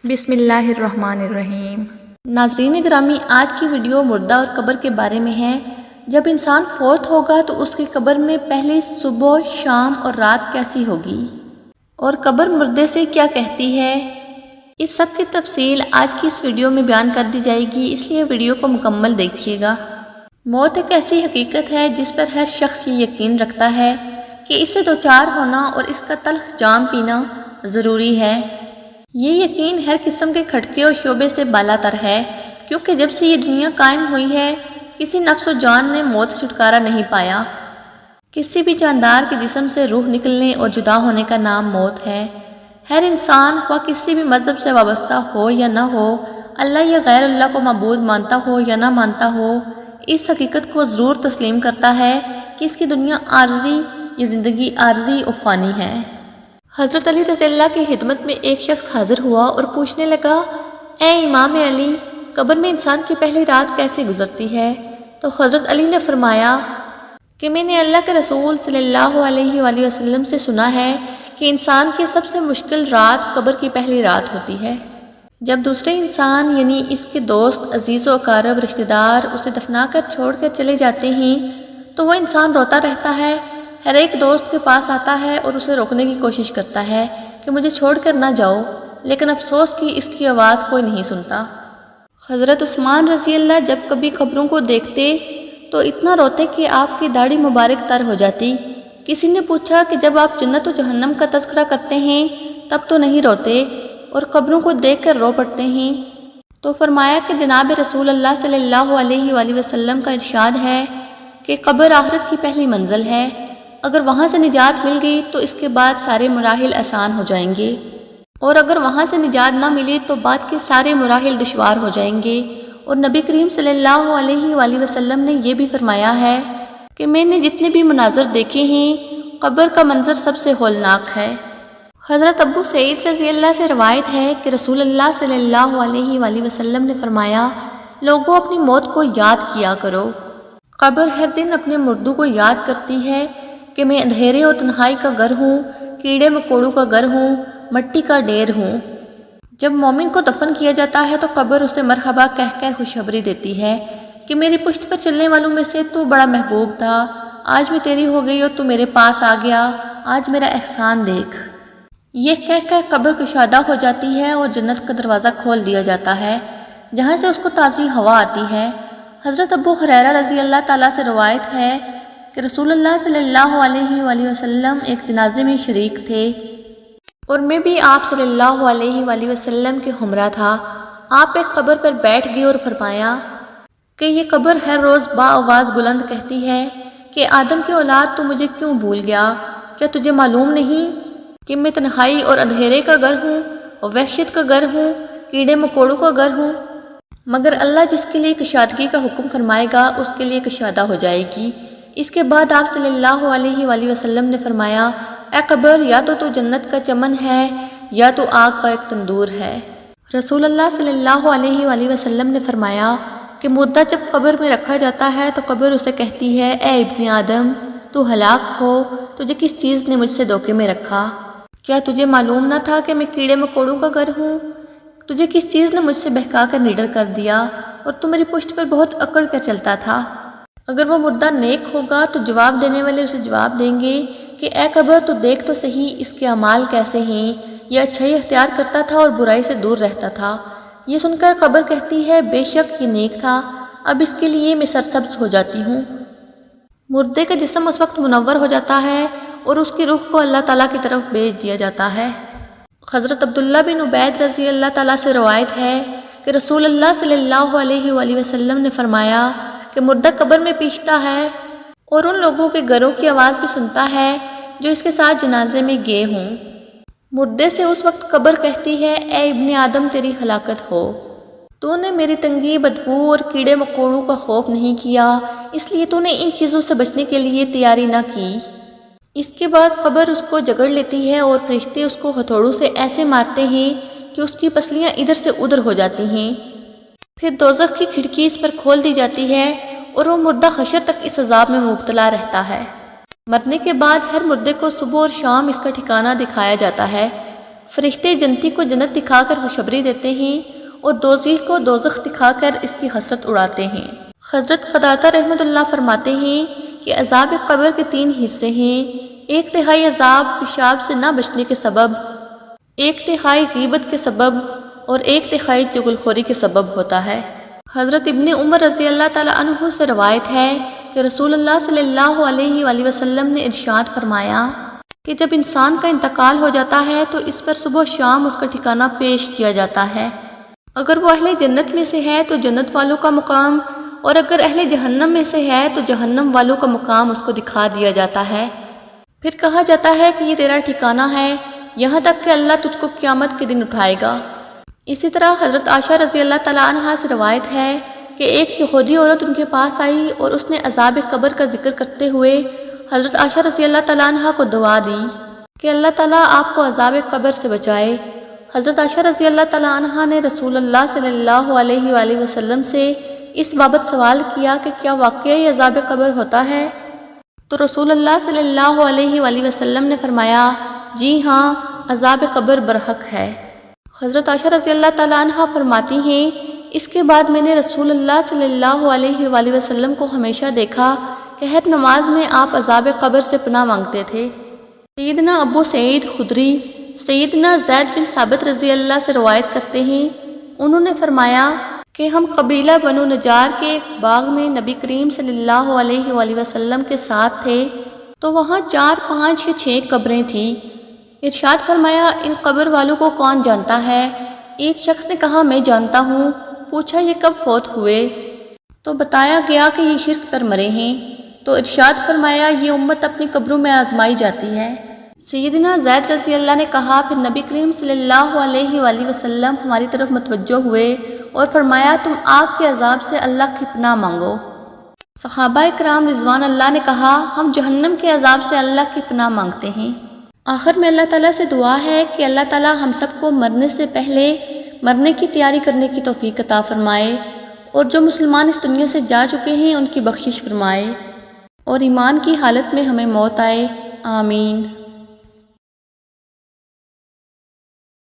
بسم اللہ الرحمن الرحیم۔ ناظرین گرامی، آج کی ویڈیو مردہ اور قبر کے بارے میں ہے۔ جب انسان فوت ہوگا تو اس کی قبر میں پہلے صبح، شام اور رات کیسی ہوگی، اور قبر مردے سے کیا کہتی ہے، اس سب کی تفصیل آج کی اس ویڈیو میں بیان کر دی جائے گی، اس لیے ویڈیو کو مکمل دیکھیے گا۔ موت ایک ایسی حقیقت ہے جس پر ہر شخص یہ یقین رکھتا ہے کہ اس سے دوچار ہونا اور اس کا تلخ جام پینا ضروری ہے۔ یہ یقین ہر قسم کے کھٹکے اور شعبے سے بالا تر ہے، کیونکہ جب سے یہ دنیا قائم ہوئی ہے کسی نفس و جان نے موت سے چھٹکارا نہیں پایا۔ کسی بھی جاندار کے جسم سے روح نکلنے اور جدا ہونے کا نام موت ہے۔ ہر انسان خواہ کسی بھی مذہب سے وابستہ ہو یا نہ ہو، اللہ یا غیر اللہ کو معبود مانتا ہو یا نہ مانتا ہو، اس حقیقت کو ضرور تسلیم کرتا ہے کہ اس کی دنیا عارضی، یہ زندگی عارضی و فانی ہے۔ حضرت علی رضی اللہ کی خدمت میں ایک شخص حاضر ہوا اور پوچھنے لگا، اے امام علی، قبر میں انسان کی پہلی رات کیسے گزرتی ہے؟ تو حضرت علی نے فرمایا کہ میں نے اللہ کے رسول صلی اللہ علیہ وآلہ وسلم سے سنا ہے کہ انسان کی سب سے مشکل رات قبر کی پہلی رات ہوتی ہے، جب دوسرے انسان یعنی اس کے دوست، عزیز و اقارب، رشتہ دار اسے دفنا کر چھوڑ کر چلے جاتے ہیں تو وہ انسان روتا رہتا ہے، ہر ایک دوست کے پاس آتا ہے اور اسے روکنے کی کوشش کرتا ہے کہ مجھے چھوڑ کر نہ جاؤ، لیکن افسوس کہ اس کی آواز کوئی نہیں سنتا۔ حضرت عثمان رضی اللہ جب کبھی قبروں کو دیکھتے تو اتنا روتے کہ آپ کی داڑھی مبارک تر ہو جاتی۔ کسی نے پوچھا کہ جب آپ جنت و جہنم کا تذکرہ کرتے ہیں تب تو نہیں روتے اور قبروں کو دیکھ کر رو پڑتے ہیں؟ تو فرمایا کہ جناب رسول اللہ صلی اللہ علیہ وآلہ وسلم کا ارشاد ہے کہ قبر آخرت کی پہلی منزل ہے، اگر وہاں سے نجات مل گئی تو اس کے بعد سارے مراحل آسان ہو جائیں گے، اور اگر وہاں سے نجات نہ ملی تو بعد کے سارے مراحل دشوار ہو جائیں گے۔ اور نبی کریم صلی اللہ علیہ وآلہ وسلم نے یہ بھی فرمایا ہے کہ میں نے جتنے بھی مناظر دیکھے ہیں قبر کا منظر سب سے ہولناک ہے۔ حضرت ابو سعید رضی اللہ سے روایت ہے کہ رسول اللہ صلی اللہ علیہ وآلہ وسلم نے فرمایا، لوگوں اپنی موت کو یاد کیا کرو۔ قبر ہر دن اپنے مردوں کو یاد کرتی ہے کہ میں اندھیرے اور تنہائی کا گھر ہوں، کیڑے مکوڑوں کا گھر ہوں، مٹی کا ڈھیر ہوں۔ جب مومن کو دفن کیا جاتا ہے تو قبر اسے مرحبا کہہ کر خوشخبری دیتی ہے کہ میری پشت پر چلنے والوں میں سے تو بڑا محبوب تھا، آج میں تیری ہو گئی اور تو میرے پاس آ گیا، آج میرا احسان دیکھ۔ یہ کہہ کر قبر کشادہ ہو جاتی ہے اور جنت کا دروازہ کھول دیا جاتا ہے، جہاں سے اس کو تازی ہوا آتی ہے۔ حضرت ابو ہریرہ رضی اللہ تعالیٰ سے روایت ہے کہ رسول اللہ صلی اللہ علیہ وآلہ وسلم ایک جنازے میں شریک تھے اور میں بھی آپ صلی اللہ علیہ وآلہ وسلم کے ہمراہ تھا۔ آپ ایک قبر پر بیٹھ گئے اور فرمایا کہ یہ قبر ہر روز با آواز بلند کہتی ہے کہ آدم کی اولاد تو مجھے کیوں بھول گیا؟ کیا تجھے معلوم نہیں کہ میں تنہائی اور اندھیرے کا گھر ہوں اور وحشت کا گھر ہوں، کیڑے مکوڑوں کا گھر ہوں؟ مگر اللہ جس کے لیے کشادگی کا حکم فرمائے گا اس کے لیے کشادہ ہو جائے گی۔ اس کے بعد آپ صلی اللہ علیہ وآلہ وسلم نے فرمایا، اے قبر، یا تو جنت کا چمن ہے یا تو آگ کا ایک تندور ہے۔ رسول اللہ صلی اللہ علیہ وآلہ وسلم نے فرمایا کہ مردہ جب قبر میں رکھا جاتا ہے تو قبر اسے کہتی ہے، اے ابن آدم، تو ہلاک ہو، تجھے کس چیز نے مجھ سے دھوکے میں رکھا؟ کیا تجھے معلوم نہ تھا کہ میں کیڑے مکوڑوں کا گھر ہوں؟ تجھے کس چیز نے مجھ سے بہکا کر نڈر کر دیا اور تو میری پشت پر بہت اکڑ کر چلتا تھا؟ اگر وہ مردہ نیک ہوگا تو جواب دینے والے اسے جواب دیں گے کہ اے قبر، تو دیکھ تو صحیح اس کے اعمال کیسے ہیں، یہ اچھائی اختیار کرتا تھا اور برائی سے دور رہتا تھا۔ یہ سن کر قبر کہتی ہے، بے شک یہ نیک تھا، اب اس کے لیے میں سرسبز ہو جاتی ہوں۔ مردے کا جسم اس وقت منور ہو جاتا ہے اور اس کی روح کو اللہ تعالیٰ کی طرف بھیج دیا جاتا ہے۔ حضرت عبداللہ بن عبید رضی اللہ تعالیٰ سے روایت ہے کہ رسول اللہ صلی اللہ علیہ وآلہ وسلم نے فرمایا کہ مردہ قبر میں پیشتا ہے اور ان لوگوں کے گھروں کی آواز بھی سنتا ہے جو اس کے ساتھ جنازے میں گئے ہوں۔ مردے سے اس وقت قبر کہتی ہے، اے ابن آدم، تیری ہلاکت ہو، تو نے میری تنگی، بدبو اور کیڑے مکوڑوں کا خوف نہیں کیا، اس لیے تو نے ان چیزوں سے بچنے کے لیے تیاری نہ کی۔ اس کے بعد قبر اس کو جگڑ لیتی ہے اور فرشتے اس کو ہتھوڑوں سے ایسے مارتے ہیں کہ اس کی پسلیاں ادھر سے ادھر ہو جاتی ہیں۔ پھر دوزخ کی کھڑکی اس پر کھول دی جاتی ہے اور وہ مردہ حشر تک اس عذاب میں مبتلا رہتا ہے۔ مرنے کے بعد ہر مردے کو صبح اور شام اس کا ٹھکانہ دکھایا جاتا ہے۔ فرشتے جنتی کو جنت دکھا کر خوشخبری دیتے ہیں اور دوزخ کو دوزخ دکھا کر اس کی حسرت اڑاتے ہیں۔ حضرت قتادہ رحمۃ اللہ فرماتے ہیں کہ عذاب قبر کے 3 حصے ہیں۔ 1/3 عذاب پیشاب سے نہ بچنے کے سبب، 1/3 غیبت کے سبب اور 1/3 چغلخوری کے سبب ہوتا ہے۔ حضرت ابن عمر رضی اللہ تعالیٰ عنہ سے روایت ہے کہ رسول اللہ صلی اللہ علیہ وآلہ وسلم نے ارشاد فرمایا کہ جب انسان کا انتقال ہو جاتا ہے تو اس پر صبح و شام اس کا ٹھکانہ پیش کیا جاتا ہے۔ اگر وہ اہل جنت میں سے ہے تو جنت والوں کا مقام، اور اگر اہل جہنم میں سے ہے تو جہنم والوں کا مقام اس کو دکھا دیا جاتا ہے۔ پھر کہا جاتا ہے کہ یہ تیرا ٹھکانہ ہے، یہاں تک کہ اللہ تجھ کو قیامت کے دن اٹھائے گا۔ اسی طرح حضرت عائشہ رضی اللہ تعالیٰ عنہا سے روایت ہے کہ ایک یہودی عورت ان کے پاس آئی اور اس نے عذاب قبر کا ذکر کرتے ہوئے حضرت عائشہ رضی اللہ تعالیٰ عنہا کو دعا دی کہ اللہ تعالیٰ آپ کو عذاب قبر سے بچائے۔ حضرت عائشہ رضی اللہ تعالیٰ عنہا نے رسول اللہ صلی اللہ علیہ وآلہ وسلم سے اس بابت سوال کیا کہ کیا واقعی عذاب قبر ہوتا ہے؟ تو رسول اللہ صلی اللہ علیہ وآلہ وسلم نے فرمایا، جی ہاں، عذاب قبر برحق ہے۔ حضرت عائشہ رضی اللہ تعالیٰ عنہا فرماتی ہیں، اس کے بعد میں نے رسول اللہ صلی اللہ علیہ وآلہ وسلم کو ہمیشہ دیکھا کہ ہر نماز میں آپ عذاب قبر سے پناہ مانگتے تھے۔ سیدنا ابو سعید خدری سیدنا زید بن ثابت رضی اللہ سے روایت کرتے ہیں، انہوں نے فرمایا کہ ہم قبیلہ بنو نجار کے ایک باغ میں نبی کریم صلی اللہ علیہ وآلہ وسلم کے ساتھ تھے، تو وہاں 4، 5 یا 6 قبریں تھیں۔ ارشاد فرمایا، ان قبر والوں کو کون جانتا ہے؟ ایک شخص نے کہا، میں جانتا ہوں۔ پوچھا، یہ کب فوت ہوئے؟ تو بتایا گیا کہ یہ شرک پر مرے ہیں۔ تو ارشاد فرمایا، یہ امت اپنی قبروں میں آزمائی جاتی ہے۔ سیدنا زید رضی اللہ نے کہا، پھر نبی کریم صلی اللہ علیہ وآلہ وسلم ہماری طرف متوجہ ہوئے اور فرمایا، تم آگ کے عذاب سے اللہ کی پناہ مانگو۔ صحابہ کرام رضوان اللہ نے کہا، ہم جہنم کے عذاب سے اللہ کی پناہ مانگتے ہیں۔ آخر میں اللہ تعالیٰ سے دعا ہے کہ اللہ تعالیٰ ہم سب کو مرنے سے پہلے مرنے کی تیاری کرنے کی توفیق عطا فرمائے، اور جو مسلمان اس دنیا سے جا چکے ہیں ان کی بخشش فرمائے، اور ایمان کی حالت میں ہمیں موت آئے۔ آمین۔